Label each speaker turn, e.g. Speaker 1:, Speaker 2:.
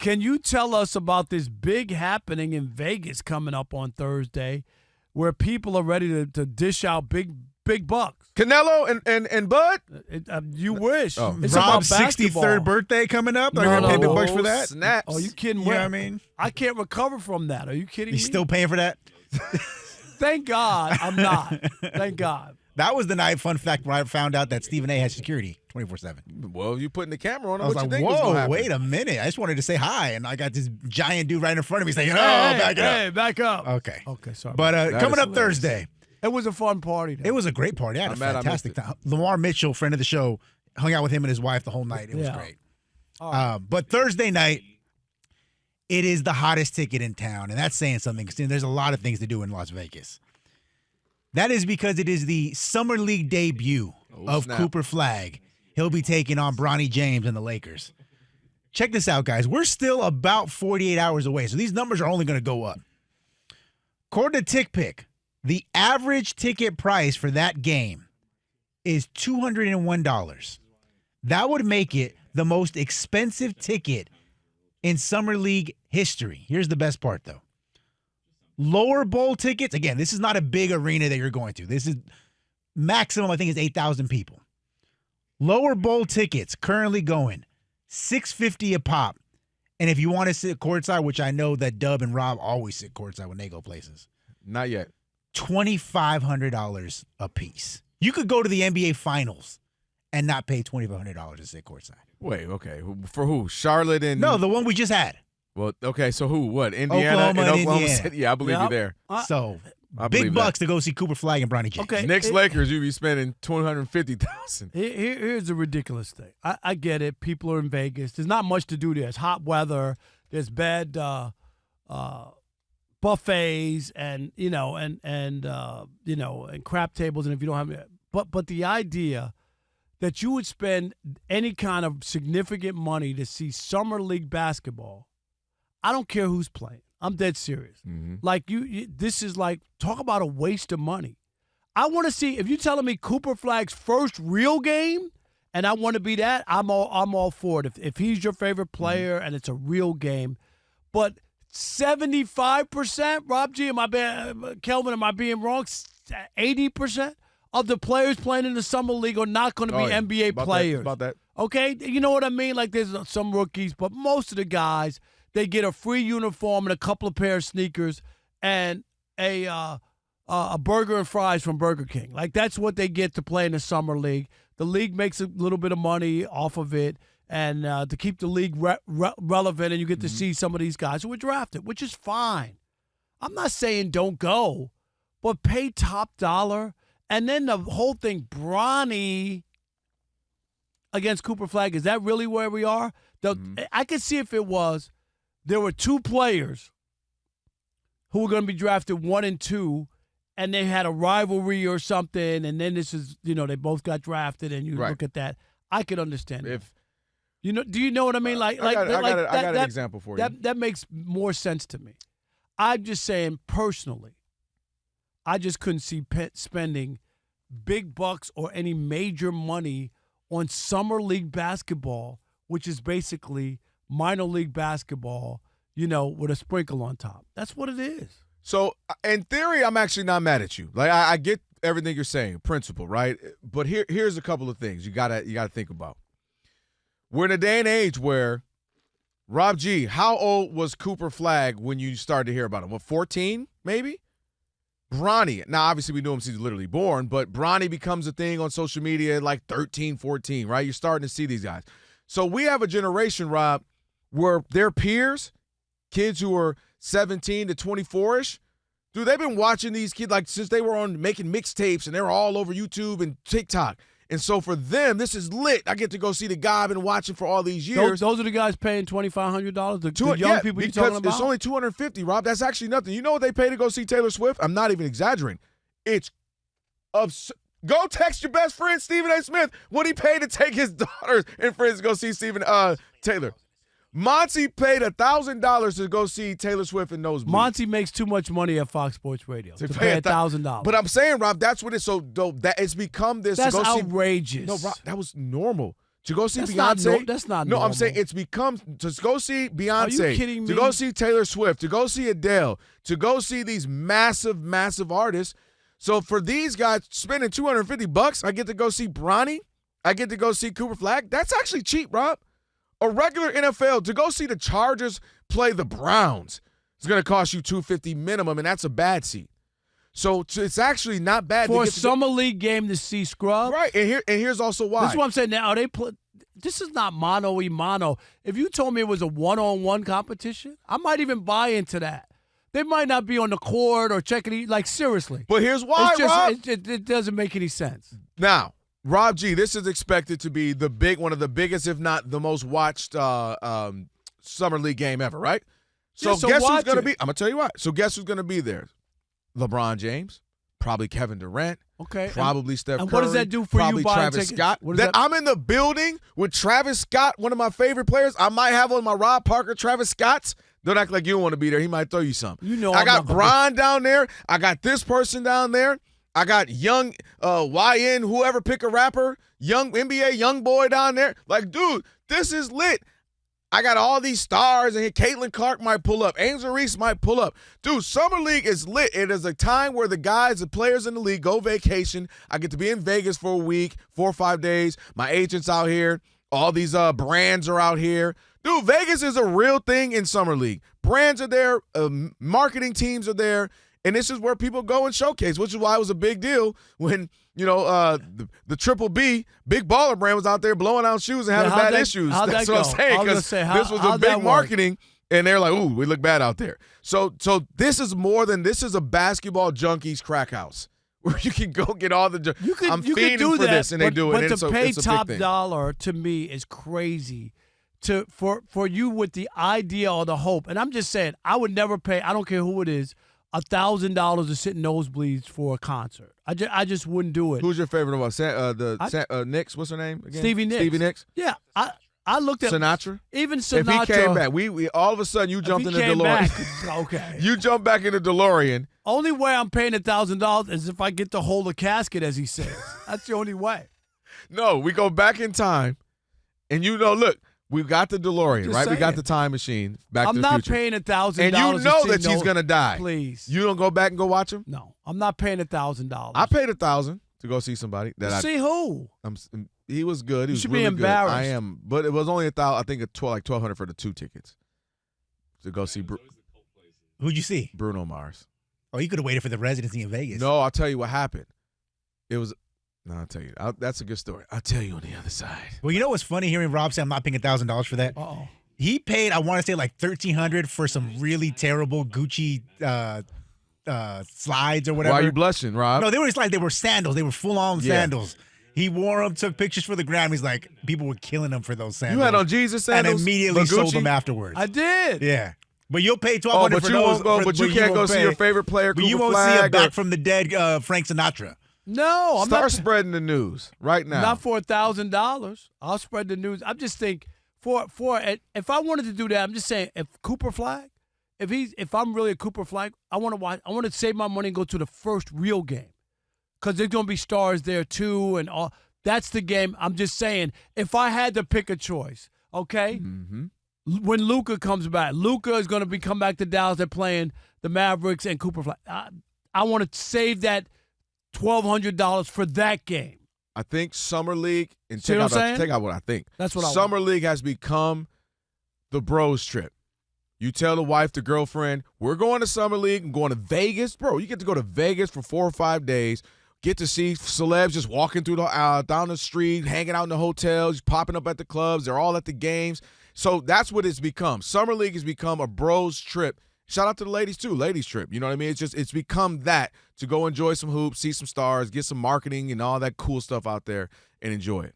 Speaker 1: Can you tell us about this big happening in Vegas coming up on Thursday where people are ready to dish out big bucks?
Speaker 2: Canelo and Bud?
Speaker 1: You wish.
Speaker 2: Oh.
Speaker 1: It's
Speaker 3: Rob's
Speaker 1: about basketball.
Speaker 3: 63rd birthday coming up.
Speaker 1: No,
Speaker 3: Are you going to pay big
Speaker 1: no.
Speaker 3: bucks for that?
Speaker 2: Snaps.
Speaker 1: Oh, you kidding?
Speaker 3: You know what I mean?
Speaker 1: I can't recover from that. Are you kidding
Speaker 3: He's
Speaker 1: me?
Speaker 3: still paying for that?
Speaker 1: Thank God I'm not. Thank God.
Speaker 3: That was the night, fun fact, where I found out that Stephen A. has security 24/7.
Speaker 2: Well, you putting the camera on him.
Speaker 3: I was
Speaker 2: what
Speaker 3: like,
Speaker 2: you think was gonna
Speaker 3: whoa,
Speaker 2: happen?
Speaker 3: wait a minute. I just wanted to say hi, and I got this giant dude right in front of me saying,
Speaker 1: Back up.
Speaker 3: Okay.
Speaker 1: Okay, sorry.
Speaker 3: But
Speaker 2: That
Speaker 3: coming
Speaker 2: is
Speaker 3: up
Speaker 2: hilarious.
Speaker 3: Thursday,
Speaker 1: it was a fun party. Though.
Speaker 3: it was a great party. I had a
Speaker 2: I'm mad I
Speaker 3: fantastic
Speaker 2: missed
Speaker 3: time. Lamar Mitchell, friend of the show, hung out with him and his wife the whole night. It was great.
Speaker 1: All right.
Speaker 3: But Thursday night, it is the hottest ticket in town, and that's saying something because there's a lot of things to do in Las Vegas. That is because it is the Summer League debut of
Speaker 2: snap.
Speaker 3: Cooper Flagg. He'll be taking on Bronny James and the Lakers. Check this out, guys. We're still about 48 hours away, so these numbers are only going to go up. According to TickPick, the average ticket price for that game is $201. That would make it the most expensive ticket in Summer League history. Here's the best part, though. Lower bowl tickets, again, this is not a big arena that you're going to. This is maximum, I think, is 8,000 people. Lower bowl tickets currently going $650 a pop. And if you want to sit courtside, which I know that Dub and Rob always sit courtside when they go places,
Speaker 2: Not yet.
Speaker 3: $2,500 a piece. You could go to the NBA Finals and not pay $2,500 to sit courtside.
Speaker 2: Wait, okay. For who? Charlotte and
Speaker 3: No, the one we just had.
Speaker 2: Well, okay. So who? What? Indiana
Speaker 3: Oklahoma
Speaker 2: and
Speaker 3: and
Speaker 2: Oklahoma
Speaker 3: Indiana.
Speaker 2: City. Yeah, I believe you
Speaker 1: Yep.
Speaker 2: there.
Speaker 3: So
Speaker 2: I believe
Speaker 3: big
Speaker 2: that.
Speaker 3: bucks to go see Cooper Flagg and Bronny James.
Speaker 1: Okay.
Speaker 2: Knicks Lakers, you be spending $250,000.
Speaker 1: Here's the ridiculous thing. I get it. People are in Vegas. There's not much to do there. It's hot weather. There's bad buffets and crap tables. And if you don't have, but the idea that you would spend any kind of significant money to see summer league basketball, I don't care who's playing. I'm dead serious.
Speaker 2: Mm-hmm.
Speaker 1: Like this is like, talk about a waste of money. I want to see, if you're telling me Cooper Flagg's first real game, and I want to be that, I'm all for it. If he's your favorite player and it's a real game, but 75%, Rob G, Kelvin, am I being wrong? 80% of the players playing in the summer league are not going to be NBA players.
Speaker 2: About that.
Speaker 1: Okay, you know what I mean? Like there's some rookies, but most of the guys, they get a free uniform and a couple of pair of sneakers and a burger and fries from Burger King. Like that's what they get to play in the summer league. The league makes a little bit of money off of it, and to keep the league relevant, and you get to see some of these guys who were drafted, which is fine. I'm not saying don't go, but pay top dollar. And then the whole thing, Bronny against Cooper Flagg, is that really where we are? I could see if it was, there were two players who were going to be drafted 1 and 2, and they had a rivalry or something, and then this is, they both got drafted, and you look at that. I could understand it. Do you know what I mean? I
Speaker 2: got an example for you.
Speaker 1: That makes more sense to me. I'm just saying, personally, I just couldn't see spending big bucks or any major money on summer league basketball, which is basically minor league basketball, with a sprinkle on top. That's what it is.
Speaker 2: So, in theory, I'm actually not mad at you. Like, I get everything you're saying, principle, right? But here's a couple of things you gotta think about. We're in a day and age where, Rob G, how old was Cooper Flagg when you started to hear about him? What, 14, maybe? Bronny. Now, obviously, we knew him since he was literally born, but Bronny becomes a thing on social media at like 13, 14, right? You're starting to see these guys. So we have a generation, Rob, where their peers, kids who are 17 to 24-ish, dude, they've been watching these kids like since they were on making mixtapes, and they were all over YouTube and TikTok. And so for them, this is lit. I get to go see the guy I've been watching for all these years.
Speaker 1: Those are the guys paying $2,500. The young people you're talking about.
Speaker 2: It's only $250, Rob. That's actually nothing. You know what they pay to go see Taylor Swift? I'm not even exaggerating. It's absurd. Go text your best friend Stephen A. Smith what he paid to take his daughters and friends to go see Taylor. Monty paid $1,000 to go see Taylor Swift in Nosebleed.
Speaker 1: Monty makes too much money at Fox Sports Radio to pay $1,000.
Speaker 2: But I'm saying, Rob, that's what it's so dope. That it's become this.
Speaker 1: That's outrageous.
Speaker 2: No, Rob, that was normal To go see
Speaker 1: That's
Speaker 2: Beyonce.
Speaker 1: that's not
Speaker 2: No,
Speaker 1: normal.
Speaker 2: I'm saying it's become to go see Beyonce.
Speaker 1: Are you kidding
Speaker 2: To
Speaker 1: me?
Speaker 2: go see Taylor Swift. To go see Adele. To go see these massive, massive artists. So for these guys spending $250, I get to go see Bronny. I get to go see Cooper Flag. That's actually cheap, Rob. A regular NFL to go see the Chargers play the Browns is going to cost you $250 minimum, and that's a bad seat. So it's actually not bad
Speaker 1: for
Speaker 2: to
Speaker 1: a summer league game to see scrubs.
Speaker 2: Right, and here's also why.
Speaker 1: This is what I'm saying. Now this is not mano-a-mano. If you told me it was a one-on-one competition, I might even buy into that. They might not be on the court or checking like seriously.
Speaker 2: But here's why, Rob.
Speaker 1: It doesn't make any sense.
Speaker 2: Now, Rob G, this is expected to be one of the biggest, if not the most watched summer league game ever, right? So guess who's going to be? I'm going to tell you what. So guess who's going to be there? LeBron James, probably Kevin Durant,
Speaker 1: okay,
Speaker 2: probably Steph Curry.
Speaker 1: And what does that do for
Speaker 2: probably
Speaker 1: you buying
Speaker 2: Travis
Speaker 1: tickets?
Speaker 2: Scott. That I'm in the building with Travis Scott, one of my favorite players. I might have on my Rob Parker Travis Scotts. Don't act like you don't want to be there. He might throw you something.
Speaker 1: You know,
Speaker 2: I got Bron down there. I got this person down there. I got young YN, whoever, pick a rapper, young NBA young boy down there. Like, dude, this is lit. I got all these stars, and Caitlin Clark might pull up. Angel Reese might pull up. Dude, Summer League is lit. It is a time where the guys, the players in the league go vacation. I get to be in Vegas for a week, 4 or 5 days. My agent's out here. All these brands are out here. Dude, Vegas is a real thing in Summer League. Brands are there. Marketing teams are there. And this is where people go and showcase, which is why it was a big deal when, the Triple B, Big Baller brand was out there blowing out shoes and having bad issues. That's what I'm saying, because this was a big marketing, and they're like, ooh, we look bad out there. So this is more than – this is a basketball junkies crack house where you can go get all the – I'm feeding
Speaker 1: do
Speaker 2: for
Speaker 1: that,
Speaker 2: this, and they do it.
Speaker 1: But
Speaker 2: and
Speaker 1: to pay
Speaker 2: it's a
Speaker 1: top
Speaker 2: big thing.
Speaker 1: dollar, to me, is crazy. For you with the idea or the hope. And I'm just saying, I would never pay – I don't care who it is – $1,000 to sit in nosebleeds for a concert. I just wouldn't do it.
Speaker 2: Who's your favorite one? Nicks, what's her name again?
Speaker 1: Stevie Nicks.
Speaker 2: Stevie Nicks?
Speaker 1: Yeah. I looked at
Speaker 2: Sinatra?
Speaker 1: Even Sinatra.
Speaker 2: If he came back, we all of a sudden you jumped in the DeLorean.
Speaker 1: Back, okay.
Speaker 2: You jumped back in the DeLorean.
Speaker 1: Only way I'm paying $1,000 is if I get to hold a casket, as he says. That's the only way.
Speaker 2: No, we go back in time, and look, we got the DeLorean,
Speaker 1: Just
Speaker 2: right?
Speaker 1: saying.
Speaker 2: We got the time machine. Back to the
Speaker 1: I'm
Speaker 2: future.
Speaker 1: not paying $1,000.
Speaker 2: And you know that she's gonna die.
Speaker 1: Please.
Speaker 2: You don't go back and go watch him?
Speaker 1: No, I'm not paying $1,000.
Speaker 2: I paid $1,000 to go see somebody.
Speaker 1: See who?
Speaker 2: He was good. He was
Speaker 1: should
Speaker 2: really
Speaker 1: be embarrassed.
Speaker 2: Good. I am, but it was only $1,000. I think $1,200 for the 2 tickets to go see.
Speaker 3: Who'd you see?
Speaker 2: Bruno Mars.
Speaker 3: Oh, you could have waited for the residency in Vegas.
Speaker 2: No, I'll tell you what happened. It was. No, I'll tell you. That's a good story. I'll tell you on the other side.
Speaker 3: Well, you know what's funny hearing Rob say I'm not paying $1,000 for that?
Speaker 1: Uh-oh.
Speaker 3: He paid, I want to say, like $1,300 for some really terrible Gucci slides or whatever.
Speaker 2: Why are you blushing, Rob?
Speaker 3: No, they were slides. They were sandals. They were full-on sandals. He wore them, took pictures for the gram. He's like, people were killing him for those sandals.
Speaker 2: You had on Jesus sandals?
Speaker 3: And immediately
Speaker 2: But
Speaker 3: sold
Speaker 2: Gucci?
Speaker 3: them afterwards.
Speaker 1: I did.
Speaker 3: Yeah. But you'll pay $1,200
Speaker 2: but
Speaker 3: for
Speaker 2: you
Speaker 3: those.
Speaker 2: won't go. But you can't go see your favorite player,
Speaker 3: But
Speaker 2: Cooper
Speaker 3: you won't see
Speaker 2: Flag,
Speaker 3: a back from the dead Frank Sinatra.
Speaker 1: No, I'm
Speaker 2: Start
Speaker 1: not.
Speaker 2: spreading the news right now.
Speaker 1: Not for $1,000. I'll spread the news. I'm just think if I wanted to do that, I'm just saying if Cooper Flag, if I'm really a Cooper Flag, I want to watch. I want to save my money and go to the first real game because there's gonna be stars there too and all. That's the game. I'm just saying if I had to pick a choice, okay.
Speaker 2: Mm-hmm.
Speaker 1: When Luka comes back, Luka is going to come back to Dallas. They're playing the Mavericks and Cooper Flag. I want to save that $1,200 for that game.
Speaker 2: I think Summer League, and
Speaker 1: See what I'm saying?
Speaker 2: take out what I think.
Speaker 1: That's what I
Speaker 2: Summer
Speaker 1: want.
Speaker 2: League has become the bros trip. You tell the wife, the girlfriend, we're going to Summer League. I'm going to Vegas. Bro, you get to go to Vegas for 4 or 5 days. Get to see celebs just walking through down the street, hanging out in the hotels, popping up at the clubs. They're all at the games. So that's what it's become. Summer League has become a bros trip. Shout out to the ladies, too. Ladies trip. You know what I mean? It's become that to go enjoy some hoops, see some stars, get some marketing and all that cool stuff out there and enjoy it.